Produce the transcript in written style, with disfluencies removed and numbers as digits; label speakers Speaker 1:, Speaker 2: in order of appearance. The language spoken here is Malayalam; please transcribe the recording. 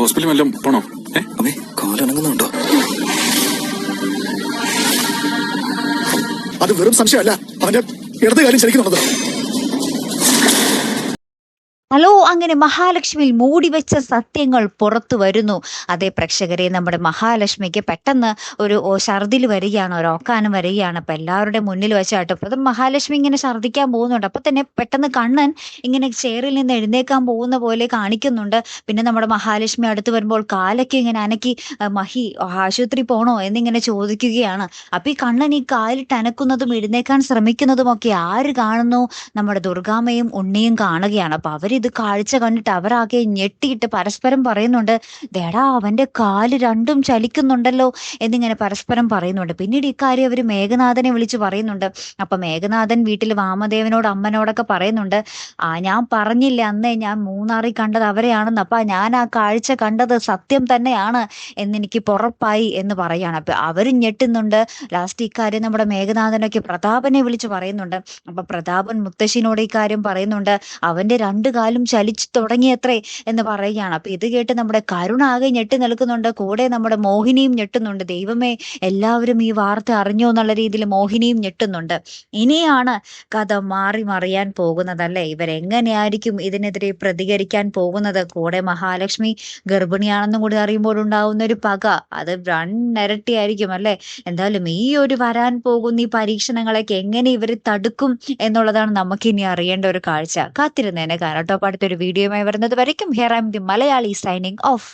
Speaker 1: ഹോസ്പിറ്റലിൽ വല്ലതും പോണോ?
Speaker 2: അമ്മേ കാലനങ്ങുന്നുണ്ടോ?
Speaker 3: അത് വെറും സംശയമല്ല, അവന്റെ ഇടത് കാര്യം ചലിക്കുന്നുള്ളത്.
Speaker 4: ഹലോ, അങ്ങനെ മഹാലക്ഷ്മിയിൽ മൂടിവെച്ച സത്യങ്ങൾ പുറത്തു വരുന്നു. അതേ പ്രേക്ഷകരെ, നമ്മുടെ മഹാലക്ഷ്മിക്ക് പെട്ടെന്ന് ഒരു ഛർദിൽ വരികയാണ്, ഒരു ഓക്കാനം വരികയാണ്. അപ്പൊ എല്ലാവരുടെ മുന്നിൽ വെച്ചാട്ടോ അപ്പം മഹാലക്ഷ്മി ഇങ്ങനെ ഛർദിക്കാൻ പോകുന്നുണ്ട്. അപ്പൊ തന്നെ പെട്ടെന്ന് കണ്ണൻ ഇങ്ങനെ ചെയറിൽ നിന്ന് എഴുന്നേക്കാൻ പോകുന്ന പോലെ കാണിക്കുന്നുണ്ട്. പിന്നെ നമ്മുടെ മഹാലക്ഷ്മി അടുത്ത് വരുമ്പോൾ കാലൊക്കെ ഇങ്ങനെ അനക്കി മഹി ആശുപത്രി പോണോ എന്നിങ്ങനെ ചോദിക്കുകയാണ്. അപ്പൊ ഈ കണ്ണൻ ഈ കാലിട്ട് അനക്കുന്നതും എഴുന്നേക്കാൻ ശ്രമിക്കുന്നതും ഒക്കെ ആര് കാണുന്നു? നമ്മുടെ ദുർഗാമ്മയും ഉണ്ണിയും കാണുകയാണ്. അപ്പൊ അവരിത് കാഴ്ച കണ്ടിട്ട് അവരാകെ ഞെട്ടിയിട്ട് പരസ്പരം പറയുന്നുണ്ട്, ദേടാ അവന്റെ കാല് രണ്ടും ചലിക്കുന്നുണ്ടല്ലോ എന്നിങ്ങനെ പരസ്പരം പറയുന്നുണ്ട്. പിന്നീട് ഇക്കാര്യം അവർ മേഘനാഥനെ വിളിച്ച് പറയുന്നുണ്ട്. അപ്പൊ മേഘനാഥൻ വീട്ടിൽ വാമദേവനോട് അമ്മനോടൊക്കെ പറയുന്നുണ്ട്, ഞാൻ പറഞ്ഞില്ലേ അന്നേ ഞാൻ മൂന്നാറിൽ കണ്ടത് അവരെയാണെന്ന്, അപ്പൊ ഞാൻ ആ കാഴ്ച കണ്ടത് സത്യം തന്നെയാണ് എന്നെനിക്ക് ഉറപ്പായി എന്ന് പറയാണ്. അപ്പൊ അവരും ഞെട്ടുന്നുണ്ട്. ലാസ്റ്റ് ഇക്കാര്യം നമ്മുടെ മേഘനാഥനൊക്കെ പ്രതാപനെ വിളിച്ച് പറയുന്നുണ്ട്. അപ്പൊ പ്രതാപൻ മുത്തശ്ശിനോട് ഇക്കാര്യം പറയുന്നുണ്ട്, അവന്റെ രണ്ടു കാലും ചലിച്ചു തുടങ്ങിയത്രേ എന്ന് പറയുകയാണ്. അപ്പൊ ഇത് കേട്ട് നമ്മുടെ കരുണ ആകെ ഞെട്ടി നിൽക്കുന്നുണ്ട്. കൂടെ നമ്മുടെ മോഹിനിയും ഞെട്ടുന്നുണ്ട്. ദൈവമേ, എല്ലാവരും ഈ വാർത്ത അറിഞ്ഞോ എന്നുള്ള രീതിയിൽ മോഹിനിയും ഞെട്ടുന്നുണ്ട്. ഇനിയാണ് കഥ മാറി മറിയാൻ പോകുന്നതല്ലേ? ഇവരെങ്ങനെയായിരിക്കും ഇതിനെതിരെ പ്രതികരിക്കാൻ പോകുന്നത്? കൂടെ മഹാലക്ഷ്മി ഗർഭിണിയാണെന്നും കൂടി അറിയുമ്പോൾ ഉണ്ടാവുന്ന ഒരു പക, അത് രണ്ടിരട്ടിയായിരിക്കും അല്ലേ? എന്തായാലും ഈ ഒരു വരാൻ പോകുന്ന ഈ പരീക്ഷണങ്ങളൊക്കെ എങ്ങനെ ഇവർ തടുക്കും എന്നുള്ളതാണ് നമുക്കിനി അറിയേണ്ട ഒരു കാഴ്ച. കാത്തിരുന്നേനെ കാണട്ടോ. അടുത്തൊരു വീഡിയോയുമായി വരുന്നത് വരയ്ക്കും here I M the Malayali signing off.